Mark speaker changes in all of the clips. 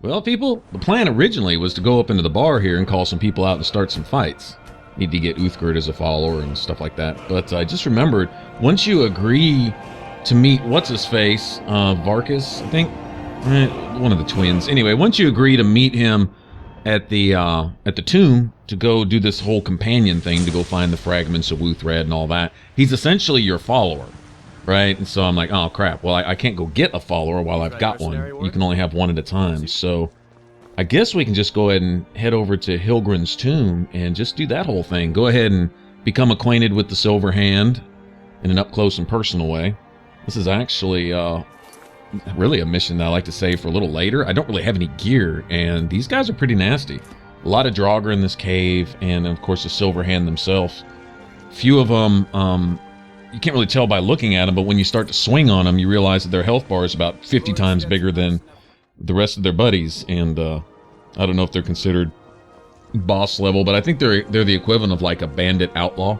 Speaker 1: Well, people, the plan originally was to go up into the bar here and call some people out and start some fights. Need to get Wuuthrad as a follower and stuff like that. But I just remembered, once you agree to meet, what's-his-face, Varkas, I think? One of the twins. Anyway, once you agree to meet him at the tomb to go do this whole companion thing, to go find the Fragments of Wuuthrad and all that, he's essentially your follower. Right? And so I'm like, oh crap, well I can't go get a follower while I've got one. You can only have one at a time. So I guess we can just go ahead and head over to Hillgrund's tomb and just do that whole thing. Go ahead and become acquainted with the Silver Hand in an up-close and personal way. This is actually really a mission that I like to save for a little later. I don't really have any gear, and these guys are pretty nasty. A lot of Draugr in this cave, and of course the Silver Hand themselves. Few of them, you can't really tell by looking at them, but when you start to swing on them, you realize that their health bar is about 50 times bigger than the rest of their buddies, and I don't know if they're considered boss level, but I think they're the equivalent of like a bandit outlaw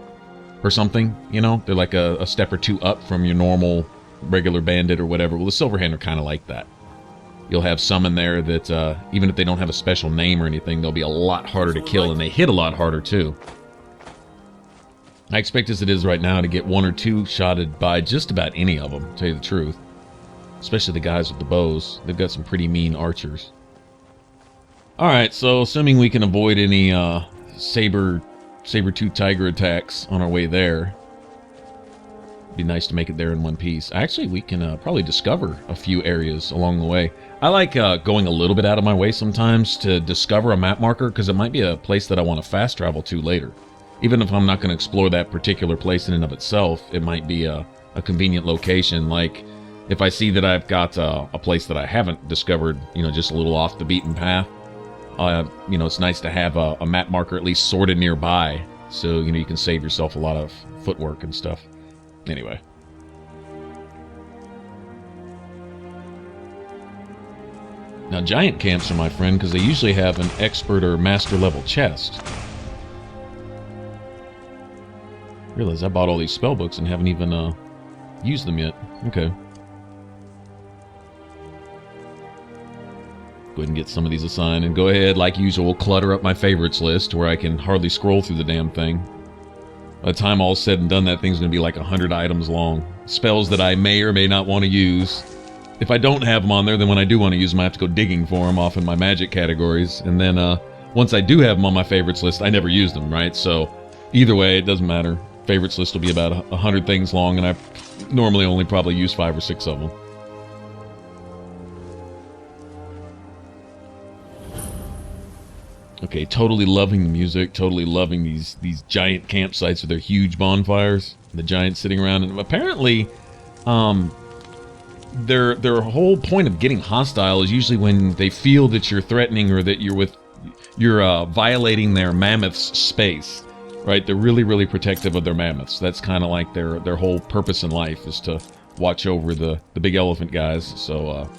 Speaker 1: or something, you know? They're like a step or two up from your normal regular bandit or whatever. Well, the Silverhand are kind of like that. You'll have some in there that, even if they don't have a special name or anything, they'll be a lot harder to kill, and they hit a lot harder too. I expect, as it is right now, to get one or two shotted by just about any of them, to tell you the truth. Especially the guys with the bows. They've got some pretty mean archers. Alright, so assuming we can avoid any saber-tooth tiger attacks on our way there. It'd be nice to make it there in one piece. Actually, we can probably discover a few areas along the way. I like going a little bit out of my way sometimes to discover a map marker, because it might be a place that I want to fast travel to later. Even if I'm not going to explore that particular place in and of itself, it might be a convenient location. Like, if I see that I've got a place that I haven't discovered, you know, just a little off the beaten path, you know, it's nice to have a map marker at least sorted nearby, so, you know, you can save yourself a lot of footwork and stuff. Anyway. Now, giant camps are my friend, because they usually have an expert or master level chest. Realize I bought all these spell books and haven't even used them yet. Okay. Go ahead and get some of these assigned, and go ahead, like usual, clutter up my favorites list where I can hardly scroll through the damn thing. By the time all's said and done, that thing's going to be like 100 items long. Spells that I may or may not want to use. If I don't have them on there, then when I do want to use them, I have to go digging for them off in my magic categories. And then once I do have them on my favorites list, I never use them, right? So either way, it doesn't matter. Favorites list will be about 100 things long, and I normally only probably use 5 or 6 of them. Okay, totally loving the music, totally loving these giant campsites with their huge bonfires, the giants sitting around, and apparently, their whole point of getting hostile is usually when they feel that you're threatening or that you're violating their mammoth's space. Right, they're really, really protective of their mammoths. That's kind of like their whole purpose in life, is to watch over the big elephant guys. So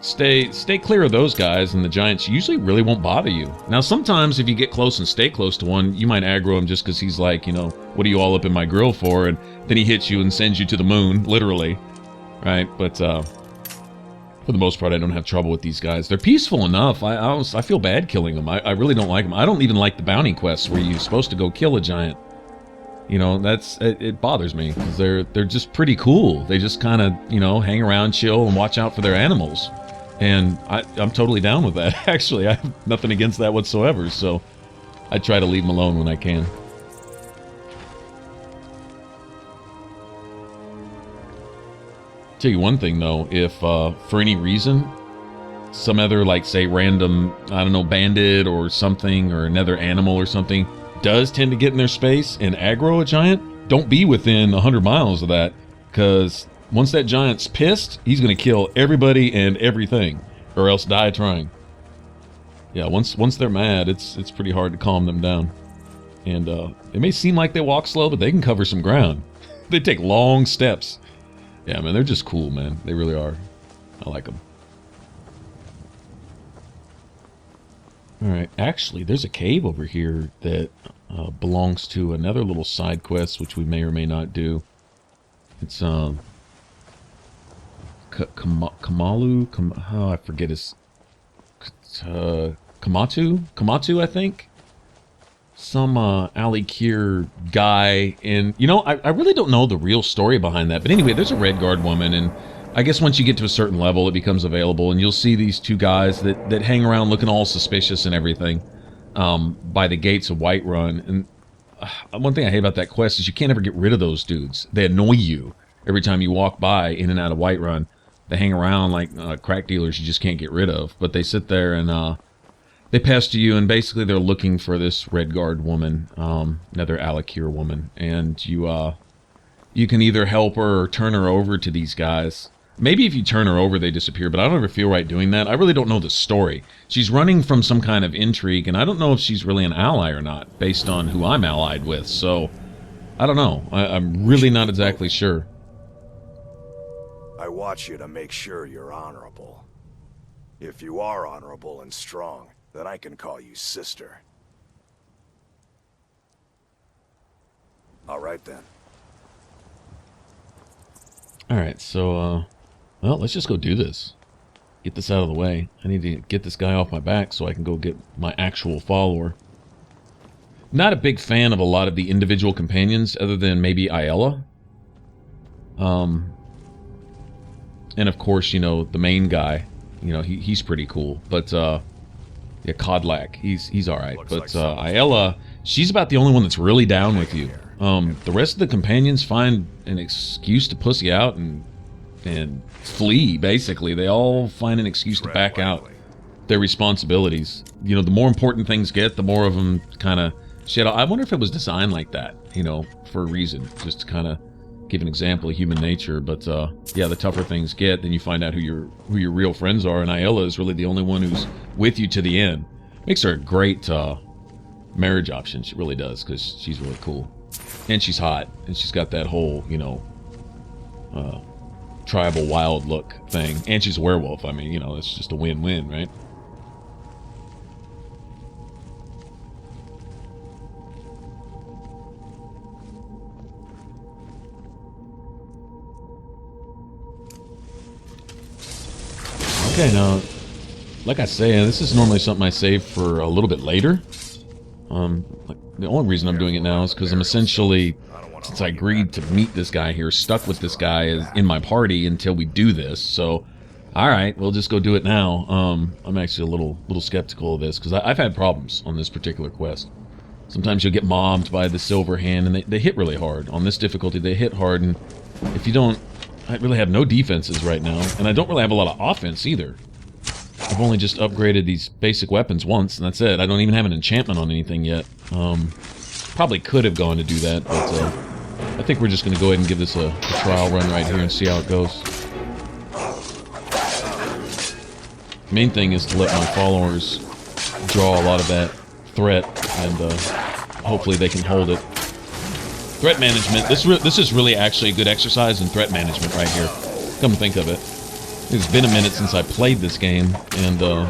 Speaker 1: stay clear of those guys, and the giants usually really won't bother you. Now, sometimes if you get close and stay close to one, you might aggro him just because he's like, you know, what are you all up in my grill for? And then he hits you and sends you to the moon, literally. Right, but for the most part, I don't have trouble with these guys. They're peaceful enough. I feel bad killing them. I really don't like them. I don't even like the bounty quests where you're supposed to go kill a giant. You know, it bothers me, because they're just pretty cool. They just kind of, you know, hang around, chill, and watch out for their animals. And I'm totally down with that, actually. I have nothing against that whatsoever, so I try to leave them alone when I can. Tell you one thing though, if for any reason some other, like, say, random, I don't know, bandit or something, or another animal or something does tend to get in their space and aggro a giant, don't be within 100 miles of that, because once that giant's pissed, he's going to kill everybody and everything, or else die trying. Yeah, once they're mad, it's pretty hard to calm them down. And it may seem like they walk slow, but they can cover some ground. They take long steps. Yeah, man, they're just cool, man. They really are. I like them. Alright, actually, there's a cave over here that belongs to another little side quest, which we may or may not do. It's, Kamalu, I forget his Kamatu, I think. Some Alikir guy, and you know, I really don't know the real story behind that. But anyway, there's a Redguard woman, and I guess once you get to a certain level, it becomes available, and you'll see these two guys that hang around looking all suspicious and everything by the gates of Whiterun. And one thing I hate about that quest is you can't ever get rid of those dudes. They annoy you every time you walk by in and out of Whiterun. They hang around like crack dealers you just can't get rid of. But they sit there and they pester you, and basically they're looking for this Redguard woman, another Alikir woman, and you can either help her or turn her over to these guys. Maybe if you turn her over, they disappear, but I don't ever feel right doing that. I really don't know the story. She's running from some kind of intrigue, and I don't know if she's really an ally or not, based on who I'm allied with, so I don't know. I'm really not exactly sure.
Speaker 2: I watch you to make sure you're honorable. If you are honorable and strong, then I can call you sister. All right, then.
Speaker 1: Alright, so, well, let's just go do this. Get this out of the way. I need to get this guy off my back so I can go get my actual follower. Not a big fan of a lot of the individual companions, other than maybe Ayala. And of course, you know, the main guy, you know, he's pretty cool. But, yeah, Kodlak, he's alright. But Ayala, she's about the only one that's really down with you. The rest of the companions find an excuse to pussy out and flee, basically. They all find an excuse to back out their responsibilities. You know, the more important things get, the more of them kind of shit. I wonder if it was designed like that, you know, for a reason. Just to kind of give an example of human nature. But, yeah, the tougher things get, then you find out who your real friends are. And Ayala is really the only one who's with you to the end. Makes her a great marriage option. She really does, because she's really cool. And she's hot. And she's got that whole, you know, tribal wild look thing. And she's a werewolf. I mean, you know, it's just a win-win, right? Okay, now, like I say, this is normally something I save for a little bit later. Like, the only reason I'm doing it now is because I'm essentially, since I agreed to meet this guy here, stuck with this guy in my party until we do this. So, alright, we'll just go do it now. I'm actually a little skeptical of this, because I've had problems on this particular quest. Sometimes you'll get mobbed by the Silver Hand, and they hit really hard. On this difficulty, they hit hard, and if you don't... I really have no defenses right now, and I don't really have a lot of offense either. I've only just upgraded these basic weapons once, and that's it. I don't even have an enchantment on anything yet. Probably could have gone to do that, but I think we're just going to go ahead and give this a trial run right here and see how it goes. Main thing is to let my followers draw a lot of that threat, and hopefully they can hold it. Threat management. This is really actually a good exercise in threat management right here. Come to think of it. It's been a minute since I played this game, and, you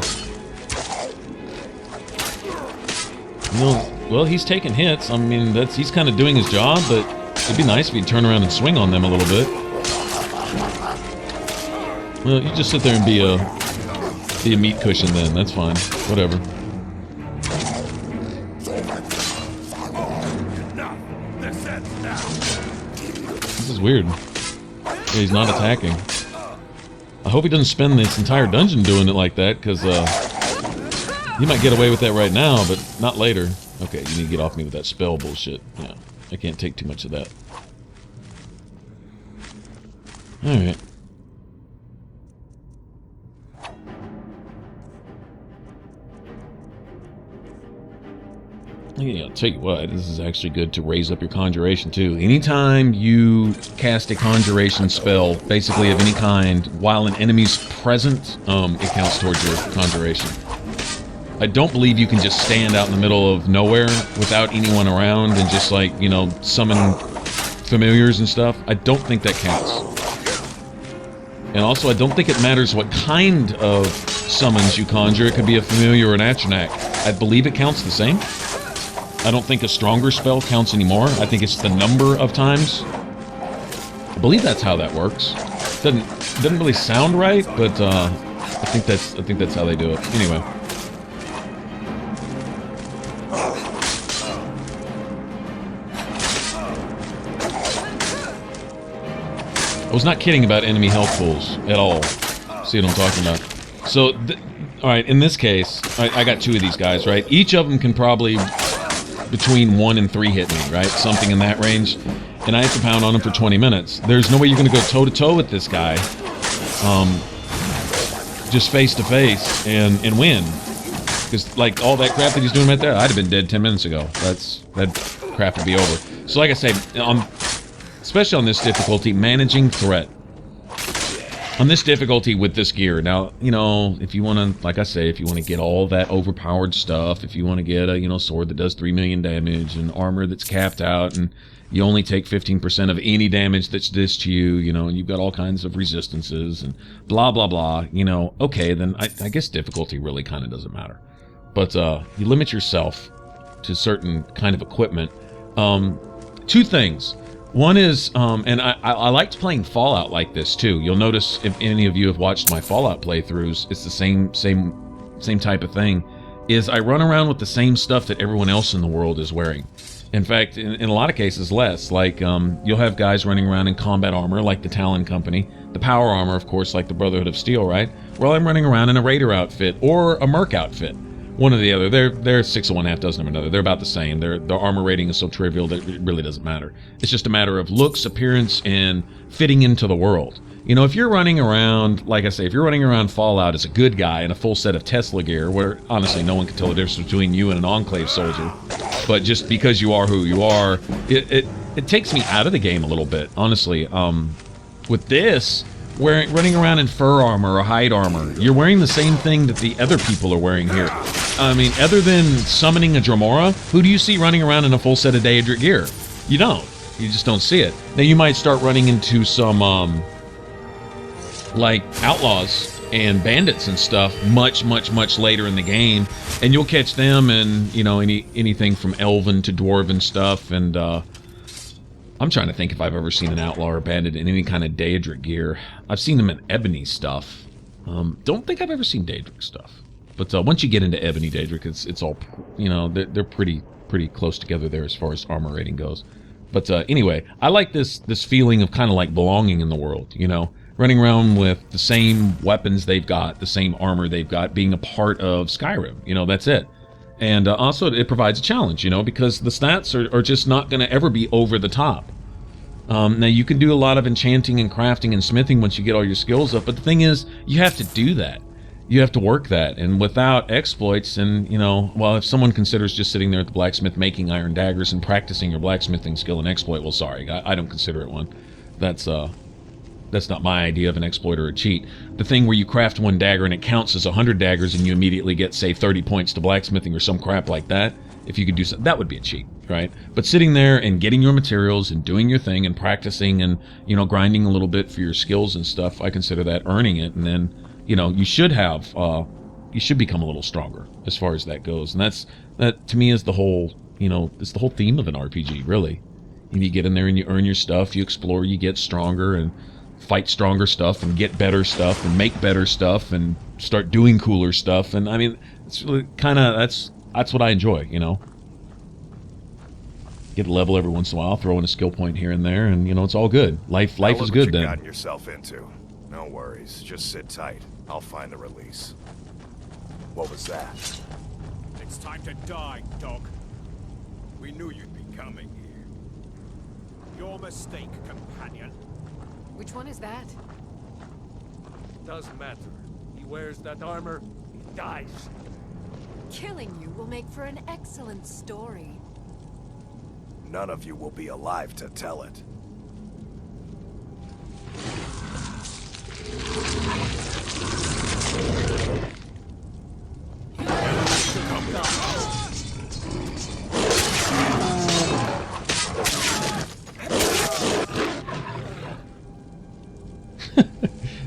Speaker 1: know, well, he's taking hits. I mean, he's kind of doing his job, but it'd be nice if he'd turn around and swing on them a little bit. Well, you just sit there and be a meat cushion then. That's fine. Whatever. This is weird. Yeah, he's not attacking. I hope he doesn't spend this entire dungeon doing it like that, because he might get away with that right now, but not later. Okay, you need to get off me with that spell bullshit. Yeah, I can't take too much of that. Alright. Yeah, I'll tell you what, this is actually good to raise up your conjuration too. Anytime you cast a conjuration spell, basically of any kind, while an enemy's present, it counts towards your conjuration. I don't believe you can just stand out in the middle of nowhere without anyone around and just, like, you know, summon familiars and stuff. I don't think that counts. And also, I don't think it matters what kind of summons you conjure. It could be a familiar or an atronach. I believe it counts the same. I don't think a stronger spell counts anymore. I think it's the number of times. I believe that's how that works. Doesn't really sound right, but I think that's how they do it. Anyway. I was not kidding about enemy health pools at all. See what I'm talking about? So, all right, in this case, I got 2 of these guys, right? Each of them can probably between 1 and 3 hit me, right? Something in that range. And I have to pound on him for 20 minutes. There's no way you're going to go toe-to-toe with this guy. Just face-to-face and win. Because, like, all that crap that he's doing right there, I'd have been dead 10 minutes ago. That crap would be over. So, like I say, especially on this difficulty, managing threat. On this difficulty with this gear, now, you know, if you want to, like I say, if you want to get all that overpowered stuff, if you want to get a, you know, sword that does 3 million damage and armor that's capped out and you only take 15% of any damage that's dished to you, you know, and you've got all kinds of resistances and blah, blah, blah, you know, okay, then I guess difficulty really kind of doesn't matter. But you limit yourself to certain kind of equipment. 2 things. One is, and I liked playing Fallout like this too. You'll notice if any of you have watched my Fallout playthroughs, it's the same type of thing. Is I run around with the same stuff that everyone else in the world is wearing. In fact, in a lot of cases, less. Like you'll have guys running around in combat armor, like the Talon Company. The power armor, of course, like the Brotherhood of Steel, right? Well, I'm running around in a Raider outfit or a Merc outfit. One or the other. They're 6 of one, half dozen of another. They're about the same. Their armor rating is so trivial that it really doesn't matter. It's just a matter of looks, appearance, and fitting into the world. You know, if you're running around, like I say, if you're running around Fallout as a good guy in a full set of Tesla gear, where honestly no one can tell the difference between you and an Enclave soldier, but just because you are who you are, it takes me out of the game a little bit, honestly. With this, running around in fur armor or hide armor, you're wearing the same thing that the other people are wearing here. I mean, other than summoning a Ysgramor, who do you see running around in a full set of Daedric gear? You don't. You just don't see it. Now, you might start running into some, like, outlaws and bandits and stuff much later in the game, and you'll catch them in, you know, anything from elven to dwarven stuff, and, I'm trying to think if I've ever seen an outlaw or bandit in any kind of Daedric gear. I've seen them in ebony stuff. Don't think I've ever seen Daedric stuff. But once you get into ebony Daedric, it's all, you know, they're pretty close together there as far as armor rating goes. But anyway, I like this feeling of kind of like belonging in the world, you know, running around with the same weapons they've got, the same armor they've got, being a part of Skyrim. You know, that's it. And also, it provides a challenge, you know, because the stats are just not going to ever be over the top. Now, you can do a lot of enchanting and crafting and smithing once you get all your skills up, but the thing is, you have to do that. You have to work that, and without exploits, and, you know, well, if someone considers just sitting there at the blacksmith making iron daggers and practicing your blacksmithing skill an exploit, well, sorry, I don't consider it one. That's not my idea of an exploit or a cheat. The thing where you craft 1 dagger and it counts as 100 daggers and you immediately get, say, 30 points to blacksmithing or some crap like that, if you could do something, that would be a cheat, right? But sitting there and getting your materials and doing your thing and practicing and, you know, grinding a little bit for your skills and stuff, I consider that earning it. And then, you know, you should become a little stronger as far as that goes. And that to me is the whole, you know, it's the whole theme of an RPG, really. And you get in there and you earn your stuff, you explore, you get stronger and fight stronger stuff and get better stuff and make better stuff and start doing cooler stuff. And I mean, it's really kind of, that's what I enjoy, you know. Get a level every once in a while, throw in a skill point here and there, and, you know, it's all good. Life is good then.
Speaker 2: Gotten yourself into. No worries, just sit tight. I'll find the release. What was that?
Speaker 3: It's time to die, dog. We knew you'd be coming here. Your mistake, companion.
Speaker 4: Which one is that?
Speaker 3: Doesn't matter. He wears that armor, he dies.
Speaker 4: Killing you will make for an excellent story.
Speaker 2: None of you will be alive to tell it.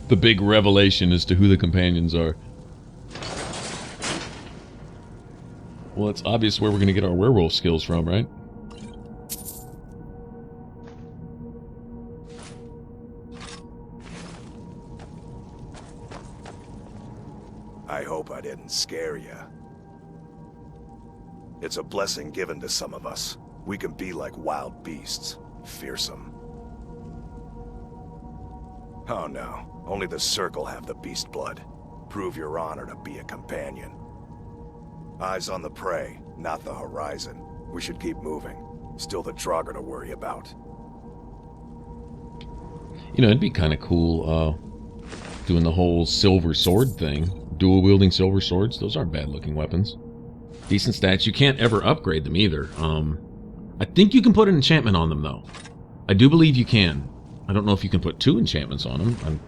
Speaker 1: The big revelation as to who the companions are. Well, it's obvious where we're going to get our werewolf skills from, right?
Speaker 2: I hope I didn't scare you. It's a blessing given to some of us. We can be like wild beasts, fearsome. Oh no, only the Circle have the beast blood. Prove your honor to be a companion. Eyes on the prey, not the horizon. We should keep moving. Still the Draugr to worry about.
Speaker 1: You know, it'd be kind of cool, doing the whole silver sword thing. Dual-wielding silver swords, those aren't bad-looking weapons. Decent stats. You can't ever upgrade them either. I think you can put an enchantment on them, though. I do believe you can. I don't know if you can put 2 enchantments on them.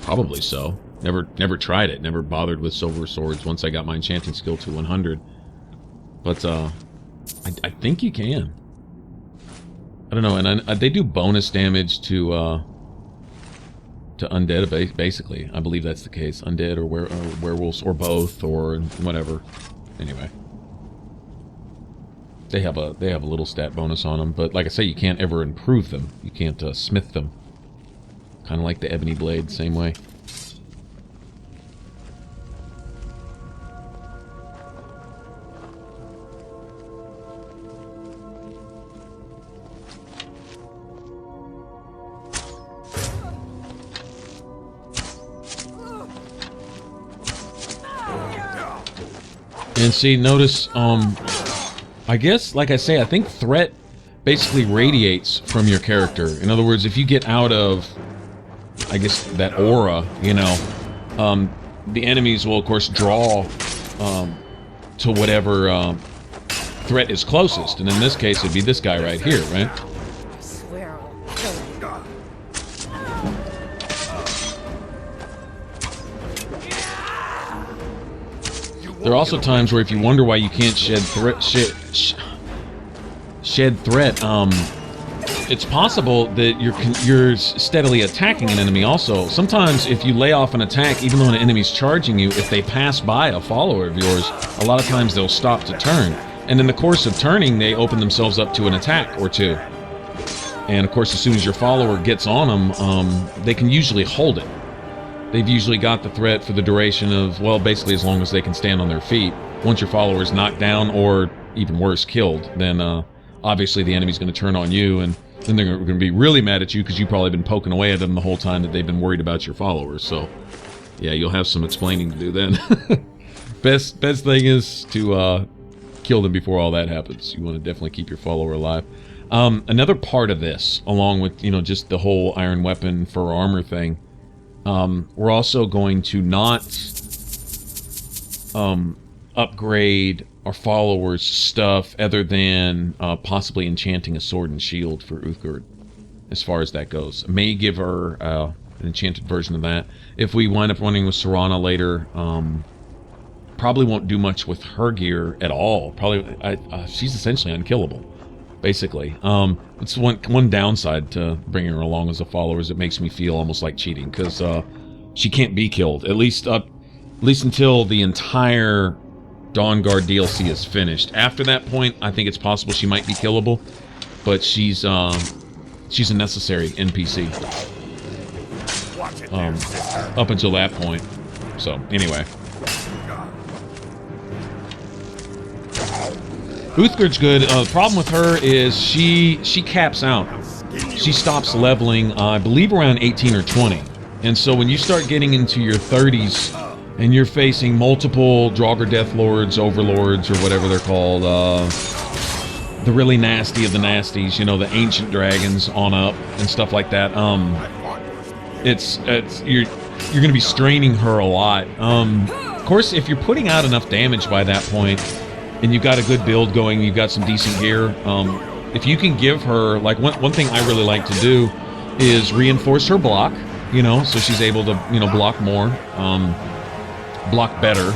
Speaker 1: Probably so. Never tried it. Never bothered with silver swords once I got my enchanting skill to 100. But, I think you can. I don't know, and they do bonus damage to undead, basically. I believe that's the case. Undead or werewolves, or both, or whatever. Anyway. They have a little stat bonus on them, but like I say, you can't ever improve them. You can't smith them. Kind of like the ebony blade, same way. And see, notice, I guess, like I say, I think threat basically radiates from your character. In other words, if you get out of, I guess, that aura, you know, the enemies will, of course, draw to whatever threat is closest. And in this case, it'd be this guy right here, right?
Speaker 4: I swear I'll kill you.
Speaker 1: There are also times where if you wonder why you can't shed threat, it's possible that you're steadily attacking an enemy also. Sometimes if you lay off an attack, even though an enemy's charging you, if they pass by a follower of yours, a lot of times they'll stop to turn. And in the course of turning, they open themselves up to an attack or two. And of course, as soon as your follower gets on them, they can usually hold it. They've usually got the threat for the duration of, well, basically as long as they can stand on their feet. Once your follower is knocked down, or even worse, killed, then obviously the enemy's going to turn on you, and then they're going to be really mad at you because you've probably been poking away at them the whole time that they've been worried about your followers. So, yeah, you'll have some explaining to do then. Best thing is to kill them before all that happens. You want to definitely keep your follower alive. Another part of this, along with, you know, just the whole iron weapon for armor thing, we're also going to not upgrade our followers' stuff other than possibly enchanting a sword and shield for Wuuthrad, as far as that goes. I may give her an enchanted version of that. If we wind up running with Serana later, probably won't do much with her gear at all. Probably, she's essentially unkillable, basically. It's one downside to bringing her along as a follower is it makes me feel almost like cheating, because she can't be killed, at least until the entire Dawnguard DLC is finished. After that point, I think it's possible she might be killable, but she's a necessary NPC up until that point. So anyway, Wuuthrad's good. The problem with her is she caps out. She stops leveling, I believe, around 18 or 20. And so when you start getting into your 30s and you're facing multiple Draugr Deathlords, Overlords, or whatever they're called, the really nasty of the nasties, you know, the ancient dragons on up and stuff like that, you're going to be straining her a lot. Of course, if you're putting out enough damage by that point, and you've got a good build going, you've got some decent gear, if you can give her, like, one thing I really like to do is reinforce her block, you know, so she's able to, you know, block more, block better,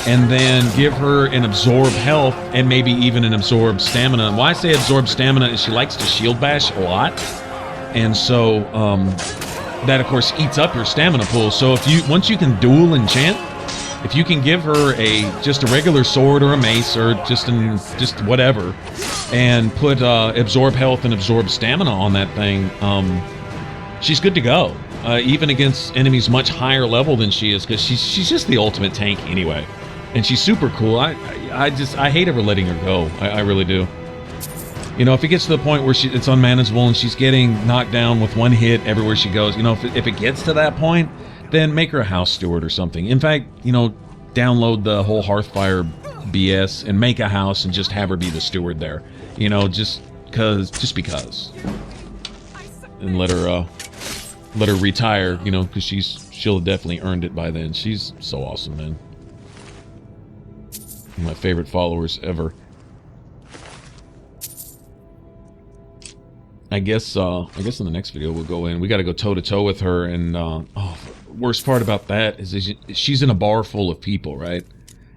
Speaker 1: and then give her an absorb health and maybe even an absorb stamina. Why I say absorb stamina is she likes to shield bash a lot, and so that of course eats up your stamina pool. So if once you can dual enchant, if you can give her just a regular sword or a mace or just whatever, and put absorb health and absorb stamina on that thing, she's good to go. even against enemies much higher level than she is, because she's just the ultimate tank anyway, and she's super cool. I hate ever letting her go. I really do. You know, if it gets to the point where it's unmanageable and she's getting knocked down with one hit everywhere she goes, you know, if it gets to that point, then make her a house steward or something. In fact, you know, download the whole Hearthfire BS and make a house and just have her be the steward there. You know, just because. And let her retire, you know, because she'll have definitely earned it by then. She's so awesome, man. One of my favorite followers ever. I guess in the next video we'll go in. We got to go toe to toe with her, and worst part about that is she's in a bar full of people, right?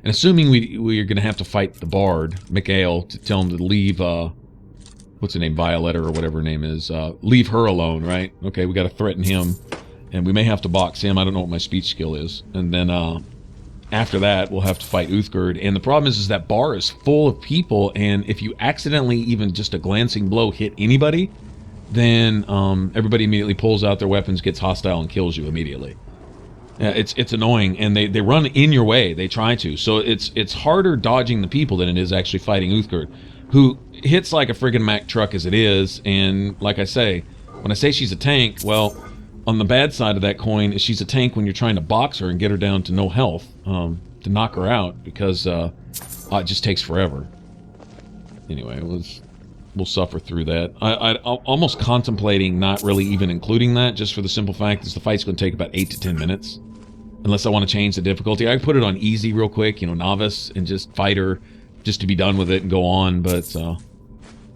Speaker 1: And assuming we are gonna have to fight the bard, Mikhail, to tell him to leave. What's her name, Violetta or whatever her name is? Leave her alone, right? Okay, we got to threaten him, and we may have to box him. I don't know what my speech skill is, and then after that we'll have to fight Wuuthrad. And the problem is that bar is full of people, and if you accidentally even just a glancing blow hit anybody, then everybody immediately pulls out their weapons, gets hostile, and kills you immediately. It's annoying, and they run in your way. They try to, so it's harder dodging the people than it is actually fighting Wuuthrad, who hits like a friggin' Mack truck as it is. And like I say, when I say she's a tank, well, on the bad side of that coin is she's a tank when you're trying to box her and get her down to no health, to knock her out, because it just takes forever. Anyway, we'll suffer through that. I'm almost contemplating not really even including that, just for the simple fact that the fight's going to take about 8 to 10 minutes. Unless I want to change the difficulty. I can put it on easy real quick, you know, novice, and just fight her just to be done with it and go on, but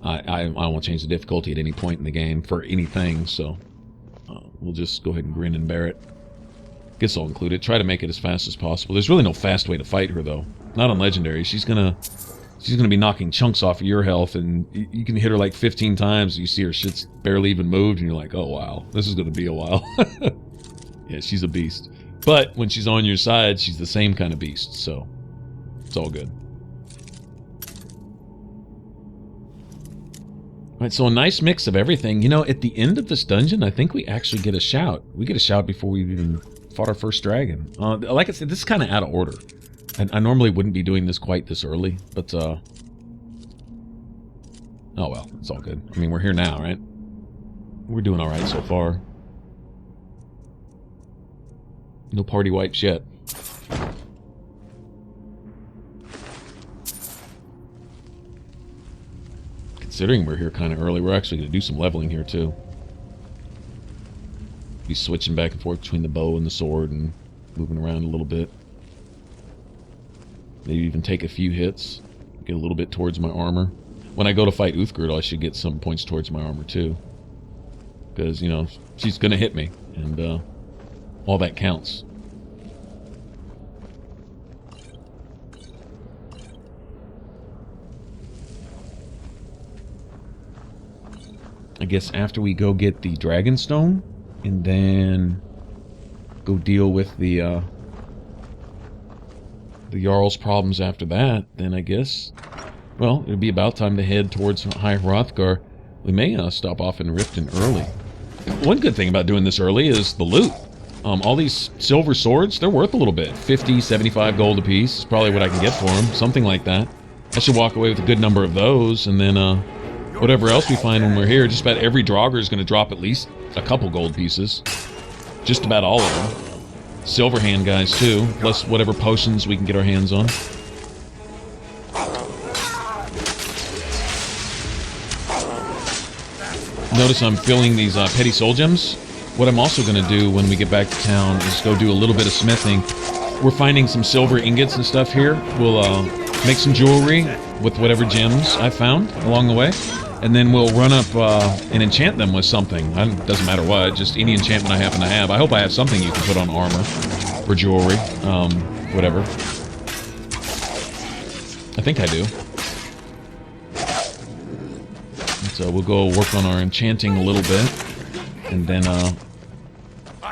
Speaker 1: I won't change the difficulty at any point in the game for anything, so we'll just go ahead and grin and bear it. Guess I'll include it. Try to make it as fast as possible. There's really no fast way to fight her, though. Not on Legendary. She's gonna be knocking chunks off of your health, and you can hit her like 15 times, you see her shit's barely even moved, and you're like, oh wow, this is gonna be a while. Yeah, she's a beast. But when she's on your side, she's the same kind of beast, so it's all good. Alright, so a nice mix of everything. You know, at the end of this dungeon, I think we actually get a shout. We get a shout before we even fought our first dragon. Like I said, this is kind of out of order. I normally wouldn't be doing this quite this early, but, oh well, it's all good. I mean, we're here now, right? We're doing alright so far. No party wipes yet. Considering we're here kind of early, we're actually going to do some leveling here, too. Be switching back and forth between the bow and the sword and moving around a little bit. Maybe even take a few hits, get a little bit towards my armor. When I go to fight Wuuthrad, I should get some points towards my armor too. Because, you know, she's going to hit me, and all that counts. I guess after we go get the Dragonstone, and then go deal with the Jarl's problems after that, then I guess, well, it'd be about time to head towards High Hrothgar. We may stop off in Riften early. One good thing about doing this early is the loot. All these silver swords, they're worth a little bit. 50, 75 gold apiece is probably what I can get for them. Something like that. I should walk away with a good number of those, and then whatever else we find when we're here. Just about every Draugr is going to drop at least a couple gold pieces. Just about all of them. Silver hand guys too, plus whatever potions we can get our hands on. Notice I'm filling these petty soul gems. What I'm also going to do when we get back to town is go do a little bit of smithing. We're finding some silver ingots and stuff here. We'll make some jewelry with whatever gems I found along the way. And then we'll run up and enchant them with something. It doesn't matter what, just any enchantment I happen to have. I hope I have something you can put on armor or jewelry, whatever. I think I do. So we'll go work on our enchanting a little bit. And then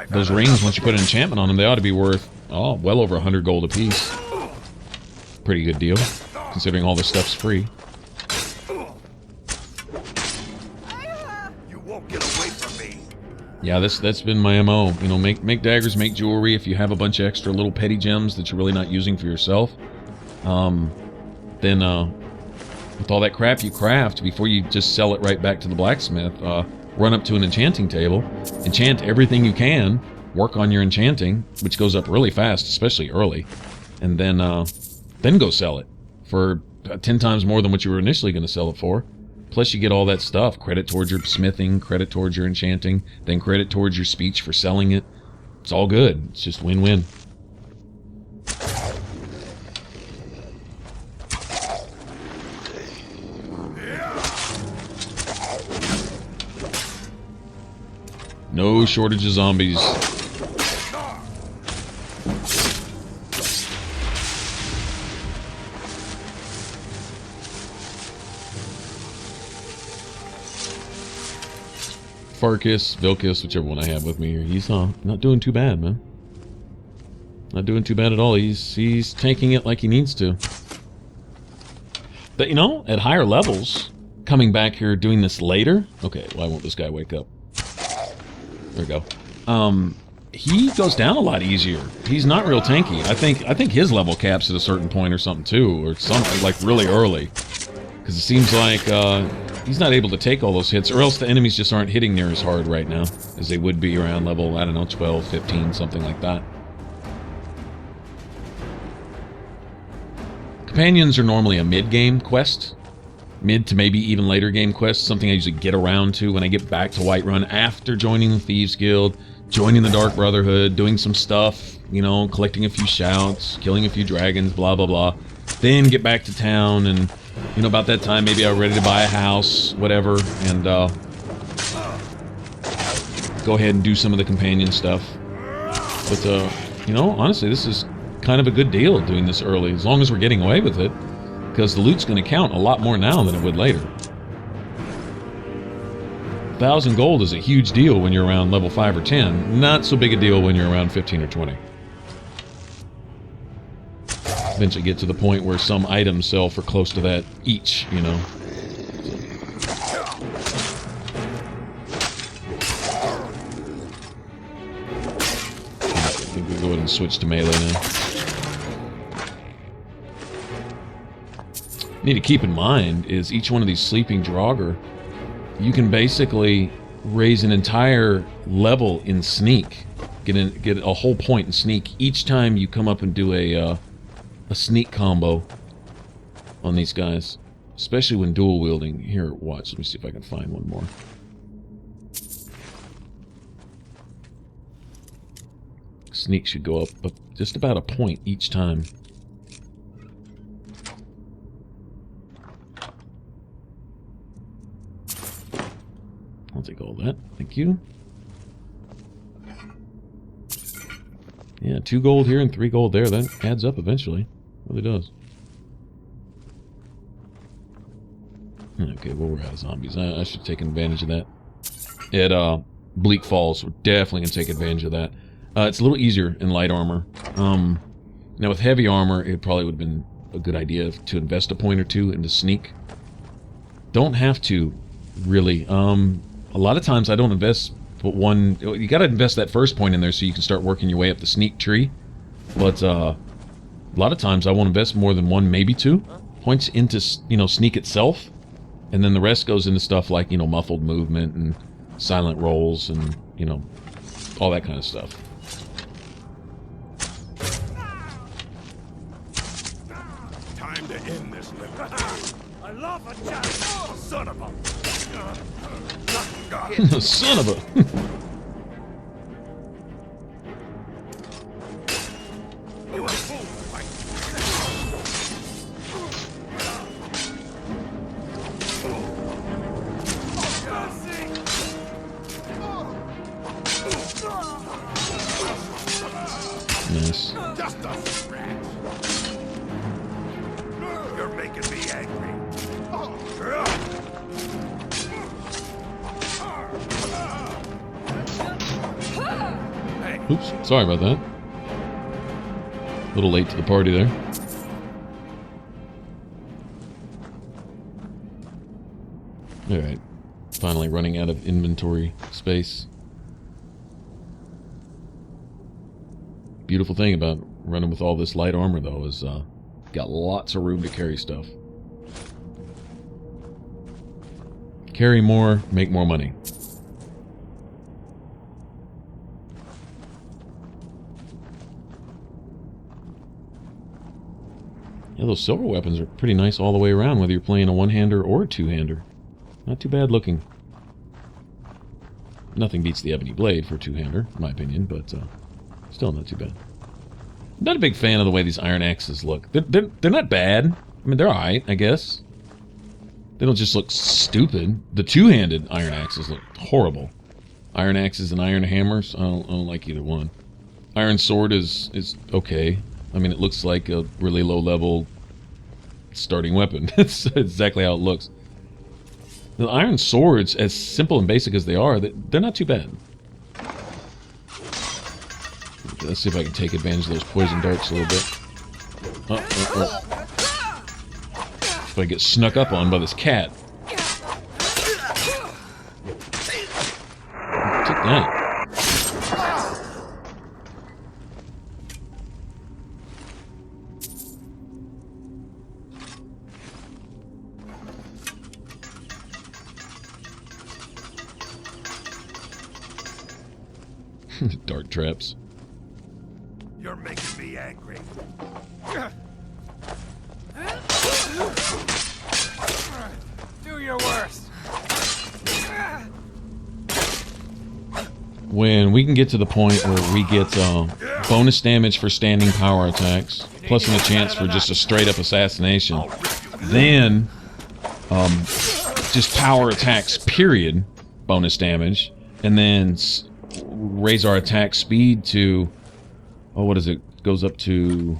Speaker 1: those rings, once you put an enchantment on them, they ought to be worth, well over 100 gold apiece. Pretty good deal, considering all this stuff's free. Yeah, that's been my MO. You know, make daggers, make jewelry. If you have a bunch of extra little petty gems that you're really not using for yourself, then with all that crap you craft, before you just sell it right back to the blacksmith, run up to an enchanting table, enchant everything you can, work on your enchanting, which goes up really fast, especially early, and then go sell it for 10 times more than what you were initially going to sell it for. Plus you get all that stuff, credit towards your smithing, credit towards your enchanting, then credit towards your speech for selling it. It's all good. It's just win-win. No shortage of zombies. Farkas, Vilkas, whichever one I have with me here, he's not doing too bad, man. Not doing too bad at all. He's tanking it like he needs to. But you know, at higher levels, coming back here doing this later. Okay, why won't this guy wake up? There we go. He goes down a lot easier. He's not real tanky. I think his level caps at a certain point or something too, or something like really early. Because it seems like he's not able to take all those hits, or else the enemies just aren't hitting near as hard right now as they would be around level, I don't know, 12, 15, something like that. Companions are normally a mid-game quest. Mid to maybe even later game quest. Something I usually get around to when I get back to Whiterun after joining the Thieves Guild, joining the Dark Brotherhood, doing some stuff, you know, collecting a few shouts, killing a few dragons, blah, blah, blah. Then get back to town, and, you know, about that time, maybe I'm ready to buy a house, whatever, and go ahead and do some of the companion stuff. But, you know, honestly, this is kind of a good deal doing this early, as long as we're getting away with it, because the loot's going to count a lot more now than it would later. 1,000 gold is a huge deal when you're around level 5 or 10. Not so big a deal when you're around 15 or 20. Eventually get to the point where some items sell for close to that each, you know. I think we'll go ahead and switch to melee now. Need to keep in mind is each one of these sleeping Draugr, you can basically raise an entire level in sneak, get a whole point in sneak each time you come up and do a sneak combo on these guys, especially when dual wielding. Here, watch. Let me see if I can find one more. Sneak should go up just about a point each time. I'll take all that. Thank you. Yeah, 2 gold here and 3 gold there. That adds up eventually. It really does. Okay, well, we're out of zombies. I should take advantage of that. At Bleak Falls, we're definitely going to take advantage of that. It's a little easier in light armor. Now, with heavy armor, it probably would have been a good idea to invest a point or two into sneak. Don't have to, really. A lot of times I don't invest but one. You got to invest that first point in there so you can start working your way up the sneak tree. But a lot of times I won't invest more than 1, maybe 2 points into, you know, sneak itself, and then the rest goes into stuff like, you know, muffled movement and silent rolls and, you know, all that kind of stuff.
Speaker 3: Time to end this little. I love a jab. Oh, son of a.
Speaker 1: Son of a.
Speaker 3: You a fool,
Speaker 1: Nice.
Speaker 3: just a scratch. You're making me angry.
Speaker 1: Oops, sorry about that. A little late to the party there. Alright. Finally running out of inventory space. beautiful thing about running with all this light armor, though, is got lots of room to carry stuff. Carry more, make more money. Yeah, those silver weapons are pretty nice all the way around, whether you're playing a one-hander or a two-hander. Not too bad looking. Nothing beats the ebony blade for a two-hander, in my opinion, but still not too bad. I'm not a big fan of the way these iron axes look. They're not bad. I mean, they're alright, I guess. They don't just look stupid. The two-handed iron axes look horrible. Iron axes and iron hammers, I don't like either one. Iron sword is okay. I mean, it looks like a really low-level starting weapon. That's exactly how it looks. The iron swords, as simple and basic as they are, they're not too bad. Okay, let's see if I can take advantage of those poison darts a little bit. If I get snuck up on by this cat. Take that. Dart traps.
Speaker 2: You're making me angry.
Speaker 3: Do your worst.
Speaker 1: When we can get to the point where we get bonus damage for standing power attacks, plus a chance for just a straight-up assassination, then just power attacks, period, bonus damage, and then raise our attack speed to, oh, what is it? Goes up to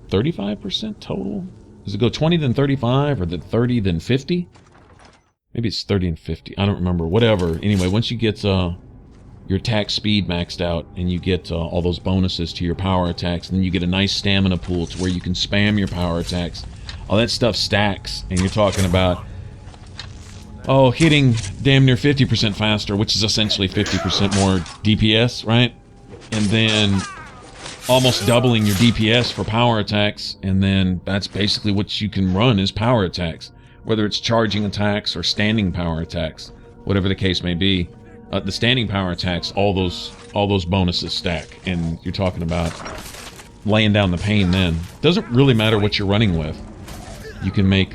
Speaker 1: 35% total? Does it go 20 then 35, or then 30 then 50? Maybe it's 30 and 50. I don't remember. Whatever. Anyway, once you get your attack speed maxed out, and you get all those bonuses to your power attacks, and then you get a nice stamina pool to where you can spam your power attacks. All that stuff stacks, and you're talking about, oh, hitting damn near 50% faster, which is essentially 50% more DPS, right? And then almost doubling your DPS for power attacks, and then that's basically what you can run is power attacks. Whether it's charging attacks or standing power attacks, whatever the case may be. The standing power attacks, all those bonuses stack, and you're talking about laying down the pain then. Doesn't really matter what you're running with. You can make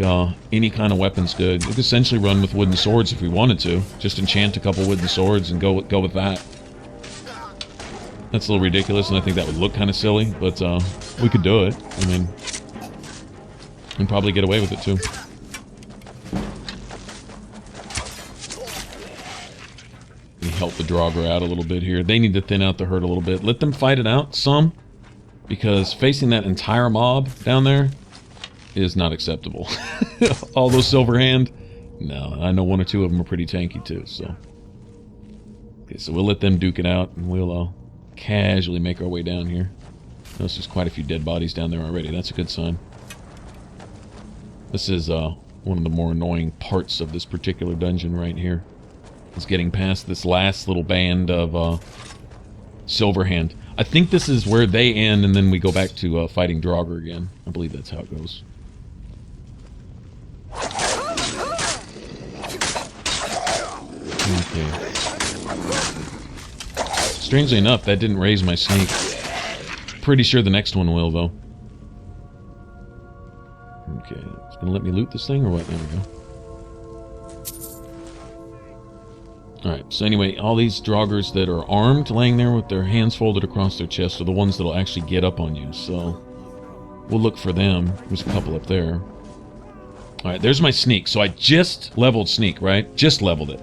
Speaker 1: any kind of weapons good. You could essentially run with wooden swords if we wanted to. Just enchant a couple wooden swords and go with that. That's a little ridiculous, and I think that would look kind of silly, but we could do it. I mean, and probably get away with it too. We help the Draugr out a little bit here. They need to thin out the herd a little bit. Let them fight it out some, because facing that entire mob down there is not acceptable. All those Silverhand, no, I know one or two of them are pretty tanky too, so. Okay, so we'll let them duke it out, and we'll casually make our way down here. Notice there's quite a few dead bodies down there already. That's a good sign. This is one of the more annoying parts of this particular dungeon right here. Is getting past this last little band of Silverhand. I think this is where they end, and then we go back to fighting Draugr again. I believe that's how it goes. Okay. Strangely enough, that didn't raise my sneak. Pretty sure the next one will, though. Okay, it's gonna let me loot this thing, or what? There we go. Alright, so anyway, all these Draugrs that are armed, laying there with their hands folded across their chest, are the ones that'll actually get up on you, so we'll look for them. There's a couple up there. Alright, there's my sneak. So I just leveled sneak, right? Just leveled it.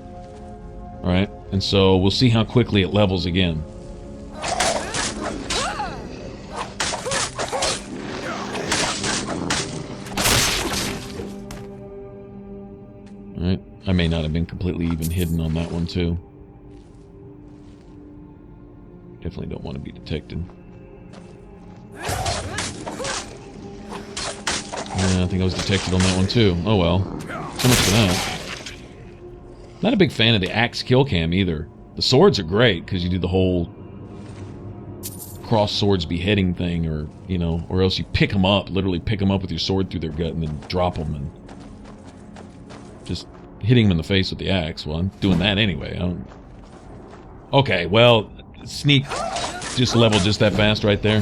Speaker 1: Alright, and so we'll see how quickly it levels again. Alright, I may not have been completely even hidden on that one too. Definitely don't want to be detected. Yeah, I think I was detected on that one too. Oh well. So much for that. Not a big fan of the axe kill cam either. The swords are great because you do the whole cross swords beheading thing, or you know, or else you pick them up, literally pick them up with your sword through their gut and then drop them and just hitting them in the face with the axe. Well, I'm doing that anyway. Okay, well, sneak just leveled just that fast right there.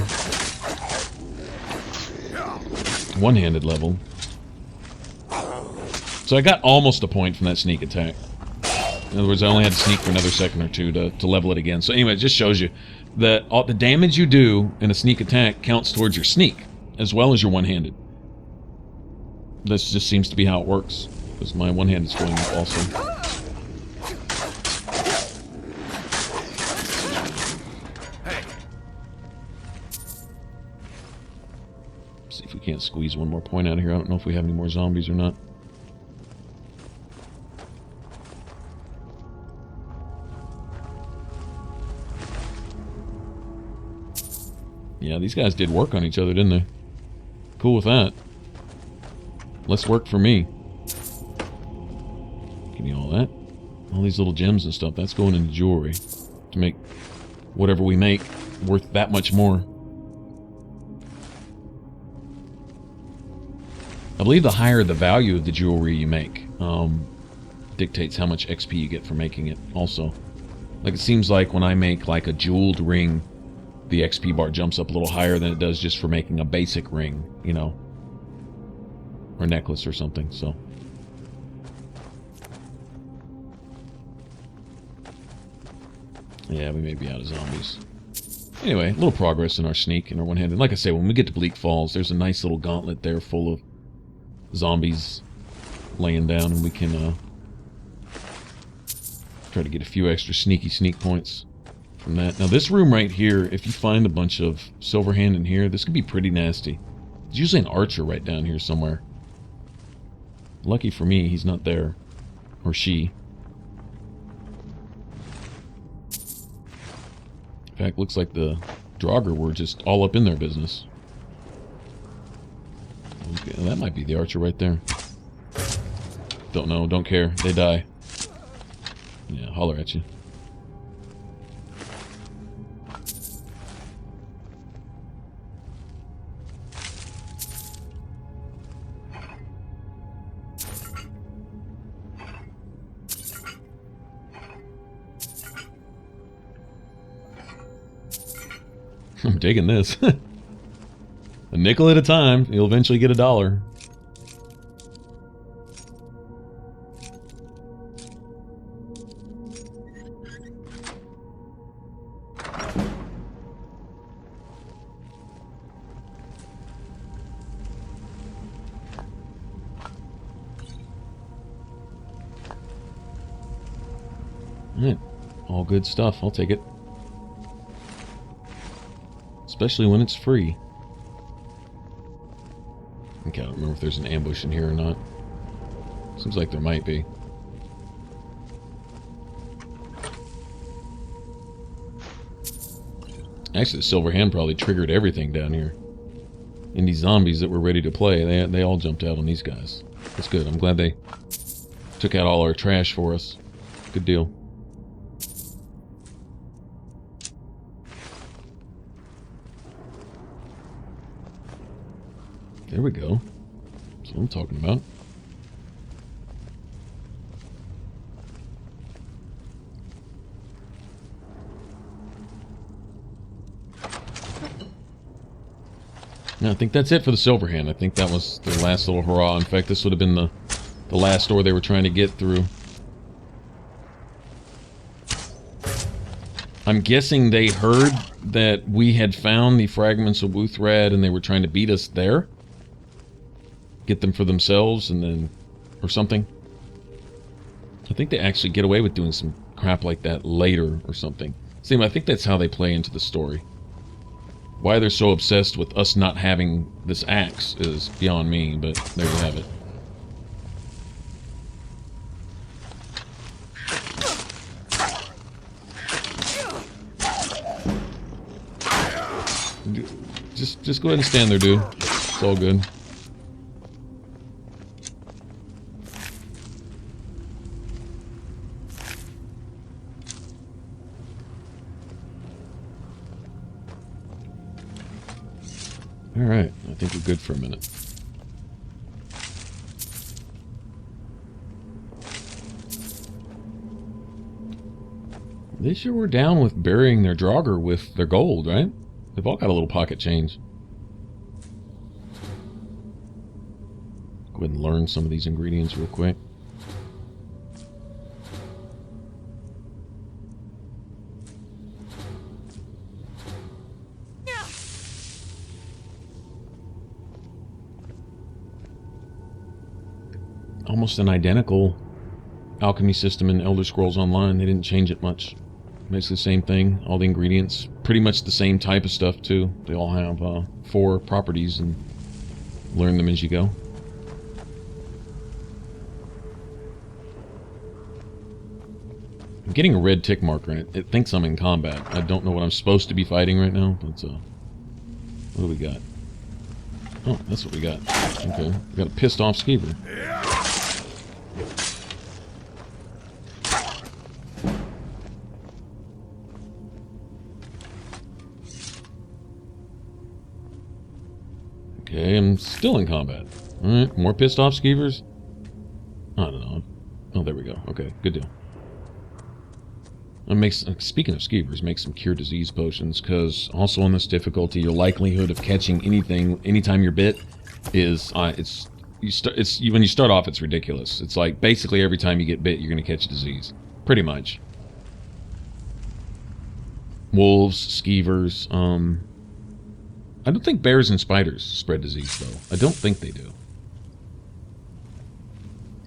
Speaker 1: One-handed level. So I got almost a point from that sneak attack. In other words, I only had to sneak for another second or two to level it again. So anyway, it just shows you that all the damage you do in a sneak attack counts towards your sneak, as well as your one-handed. This just seems to be how it works, because my one-handed is going up also. See if we can't squeeze one more point out of here. I don't know if we have any more zombies or not. Yeah, these guys did work on each other, didn't they? Cool with that. Less work for me. Give me all that. All these little gems and stuff. That's going into jewelry to make whatever we make worth that much more. I believe the higher the value of the jewelry you make dictates how much XP you get for making it also. Like, it seems like when I make like a jeweled ring, the XP bar jumps up a little higher than it does just for making a basic ring, you know, or necklace or something. So yeah, we may be out of zombies. Anyway, a little progress in our sneak and our one-handed. Like I say, when we get to Bleak Falls, there's a nice little gauntlet there full of zombies laying down, and we can try to get a few extra sneak points from that. Now this room right here, if you find a bunch of Silverhand in here, this could be pretty nasty. There's usually an archer right down here somewhere. Lucky for me, he's not there. Or she. In fact, looks like the Draugr were just all up in their business. Okay, that might be the archer right there. Don't know, don't care. They die. Yeah, holler at you. I'm digging this. A nickel at a time, you'll eventually get $1. Alright, all good stuff. I'll take it. Especially when it's free. Okay, I don't remember if there's an ambush in here or not. Seems like there might be. Actually, the Silver Hand probably triggered everything down here. And these zombies that were ready to play, they all jumped out on these guys. That's good. I'm glad they took out all our trash for us. Good deal. There we go. That's what I'm talking about. Now, I think that's it for the Silverhand. I think that was their last little hurrah. In fact, this would have been the last door they were trying to get through. I'm guessing they heard that we had found the Fragments of Wuuthrad and they were trying to beat us there. Get them for themselves and then... or something. I think they actually get away with doing some crap like that later or something. See, I think that's how they play into the story. Why they're so obsessed with us not having this axe is beyond me, but there you have it. Just go ahead and stand there, dude. It's all good. Alright, I think we're good for a minute. They sure were down with burying their Draugr with their gold, right? They've all got a little pocket change. Go ahead and learn some of these ingredients real quick. Almost an identical alchemy system in Elder Scrolls Online. They didn't change it much. Basically the same thing. All the ingredients, pretty much the same type of stuff too. They all have 4 properties and learn them as you go. I'm getting a red tick marker in it. It thinks I'm in combat. I don't know what I'm supposed to be fighting right now, but what do we got? Oh, that's what we got. Okay, we got a pissed off skeever. Okay, I'm still in combat. Alright, more pissed off skeevers? I don't know. Oh, there we go. Okay, good deal. Speaking of skeevers, make some cure disease potions, because also on this difficulty, your likelihood of catching anything anytime you're bit is when you start off, it's ridiculous. It's like basically every time you get bit, you're going to catch a disease, pretty much. Wolves, skeevers. I don't think bears and spiders spread disease though. I don't think they do.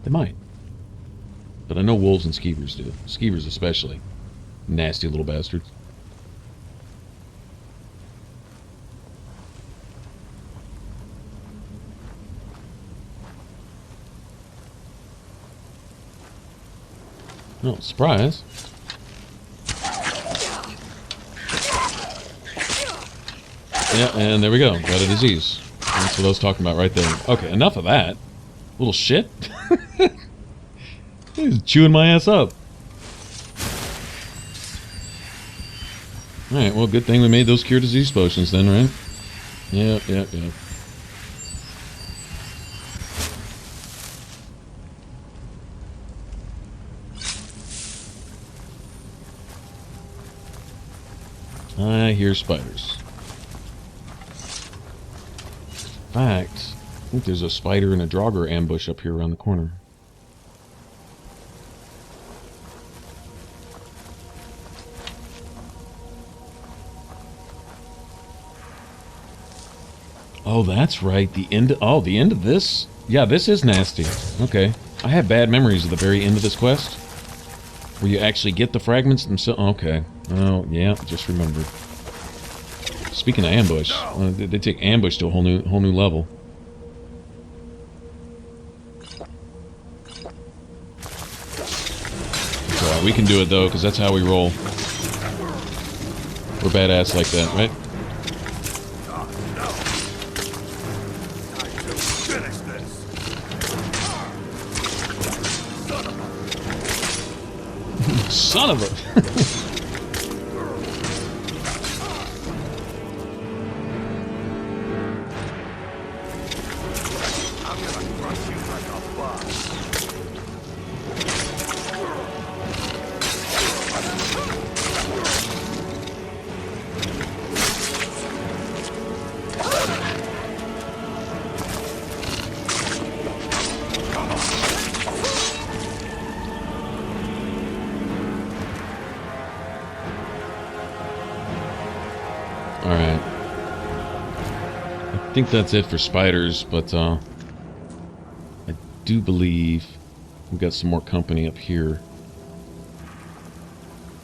Speaker 1: They might, but I know wolves and skeevers do. Skeevers especially. Nasty little bastards. Oh, surprise. Yeah, and there we go. Got a disease. That's what I was talking about right there. Okay, enough of that. Little shit. He's chewing my ass up. Alright, well, good thing we made those cure disease potions then, right? Yep. I hear spiders. In fact, I think there's a spider and a Draugr ambush up here around the corner. Oh, that's right. The end of this? Yeah, this is nasty. Okay. I have bad memories of the very end of this quest. Where you actually get the fragments themselves. Okay. Oh, yeah, just remembered. Speaking of ambush, they take ambush to a whole new level. So we can do it though, because that's how we roll. We're badass like that, right? Son of a... Alright. I think that's it for spiders, but I do believe we've got some more company up here.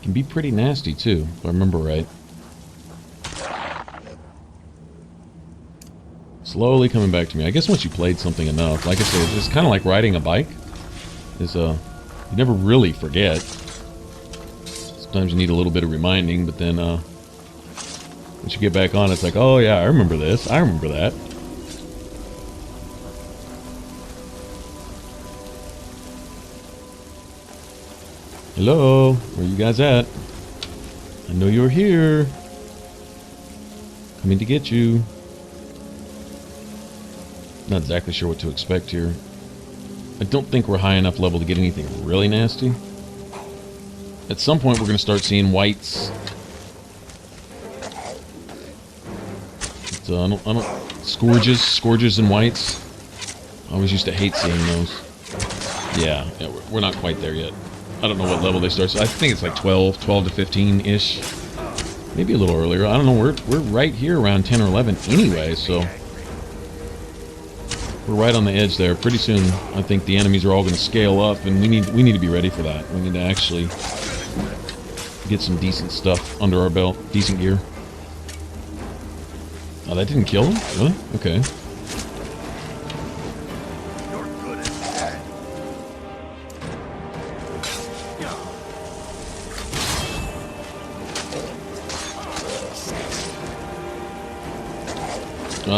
Speaker 1: Can be pretty nasty too, if I remember right. Slowly coming back to me. I guess once you played something enough, like I said, it's kind of like riding a bike. You never really forget. Sometimes you need a little bit of reminding, but then once you get back on, it's like, oh yeah, I remember this. I remember that. Hello, where you guys at? I know you're here. Coming to get you. Not exactly sure what to expect here. I don't think we're high enough level to get anything really nasty. At some point, we're going to start seeing whites. But, I don't, scourges and whites. I always used to hate seeing those. Yeah, we're not quite there yet. I don't know what level they start. So I think it's like 12 to 15-ish. Maybe a little earlier. I don't know. We're right here around 10 or 11 anyway, so we're right on the edge there. Pretty soon, I think the enemies are all going to scale up, and we need to be ready for that. We need to actually get some decent stuff under our belt, decent gear. Oh, that didn't kill him? Really? Okay.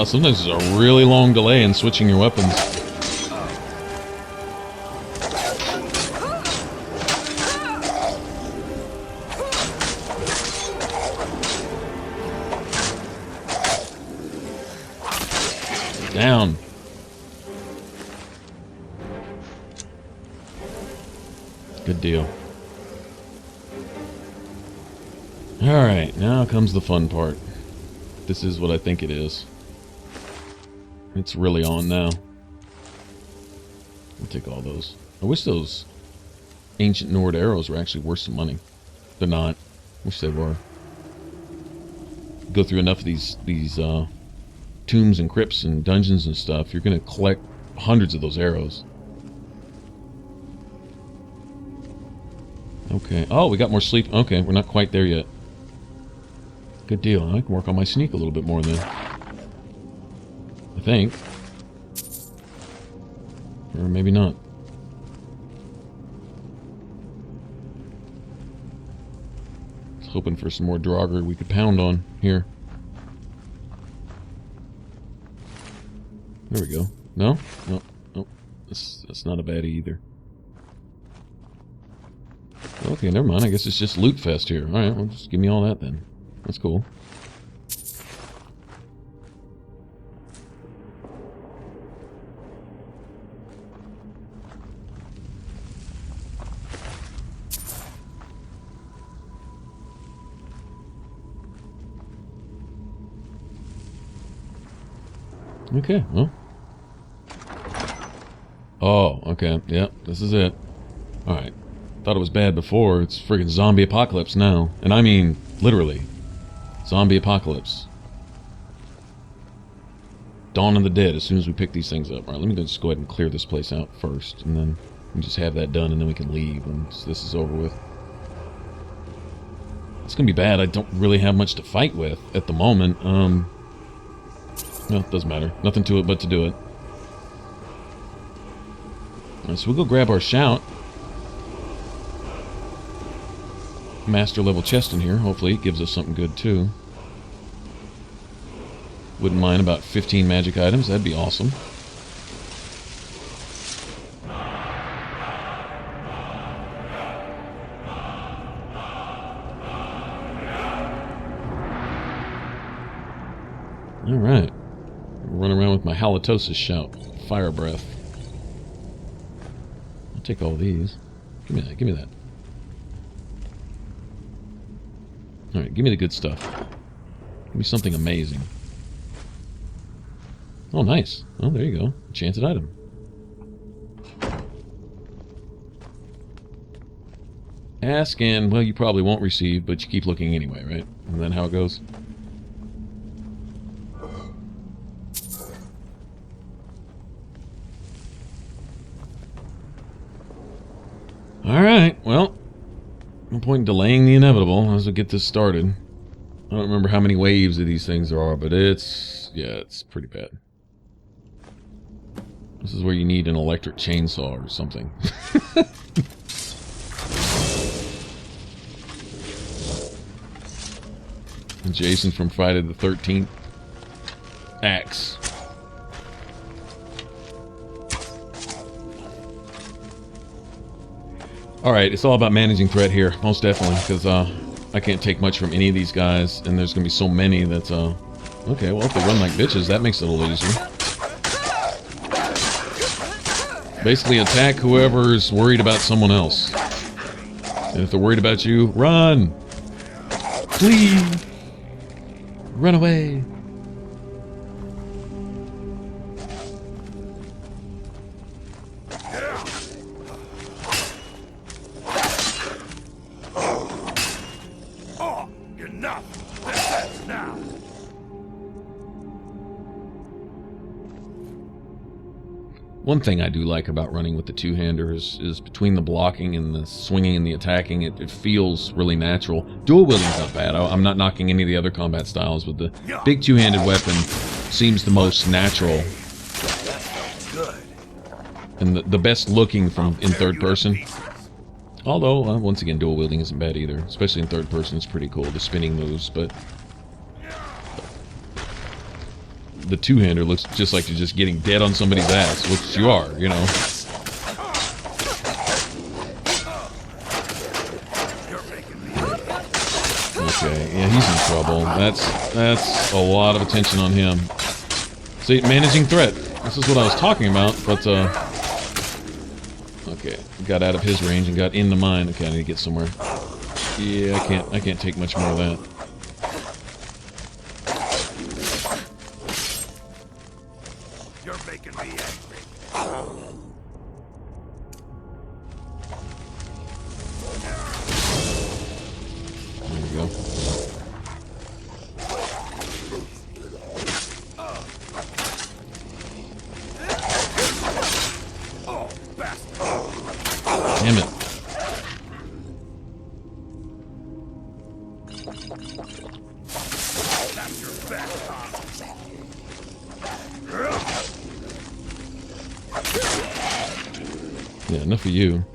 Speaker 1: Sometimes there's a really long delay in switching your weapons. Down. Good deal. Alright, now comes the fun part. This is what I think it is. It's really on now. I'll take all those. I wish those ancient Nord arrows were actually worth some money. They're not. Wish they were. Go through enough of these tombs and crypts and dungeons and stuff, you're going to collect hundreds of those arrows. Okay. Oh, we got more sleep. Okay, we're not quite there yet. Good deal. I can work on my sneak a little bit more then. I think. Or maybe not. I was hoping for some more Draugr we could pound on here. There we go. No? No. Nope. That's not a baddie either. Okay, never mind. I guess it's just loot fest here. Alright, well, just give me all that then. That's cool. Okay, well. Oh, okay. Yep, this is it. Alright. Thought it was bad before. It's friggin' zombie apocalypse now. And I mean, literally. Zombie apocalypse. Dawn of the Dead as soon as we pick these things up. Alright, let me just go ahead and clear this place out first. And then we just have that done and then we can leave once this is over with. It's gonna be bad. I don't really have much to fight with at the moment. No, it doesn't matter. Nothing to it but to do it. Alright, so we'll go grab our shout. Master level chest in here. Hopefully it gives us something good too. Wouldn't mind about 15 magic items. That'd be awesome. Alright. Run around with my halitosis shout. Fire breath. I'll take all these. Give me that, give me that. Alright, give me the good stuff. Give me something amazing. Oh, nice. Oh, there you go. Enchanted item. Ask and, well, you probably won't receive, but you keep looking anyway, right? And then how it goes? Alright, well, no point in delaying the inevitable as we get this started. I don't remember how many waves of these things there are, but it's, yeah, it's pretty bad. This is where you need an electric chainsaw or something. Jason from Friday the 13th. Axe. Alright, it's all about managing threat here, most definitely, because I can't take much from any of these guys, and there's going to be so many that, okay, well, if they run like bitches, that makes it a little easier. Basically, attack whoever's worried about someone else. And if they're worried about you, run! Flee! Run away!
Speaker 2: Oh, enough! This ends now!
Speaker 1: One thing I do like about running with the two-hander is between the blocking and the swinging and the attacking, it feels really natural. Dual wielding's not bad. I'm not knocking any of the other combat styles, but the big two-handed weapon seems the most natural.
Speaker 2: Good.
Speaker 1: And the best looking from in third person. Although, once again, dual wielding isn't bad either. Especially in third person, it's pretty cool, the spinning moves, but the two-hander looks just like you're just getting dead on somebody's ass, which you are, you know. Okay, yeah, he's in trouble. That's a lot of attention on him. See, managing threat. This is what I was talking about, but okay, got out of his range and got into mine. Okay, I need to get somewhere. Yeah, I can't take much more of that.
Speaker 2: You're making me angry.
Speaker 1: There we go.
Speaker 2: Oh, bastard!
Speaker 1: Damn it.
Speaker 2: That's your best, huh?
Speaker 1: Yeah, enough of you.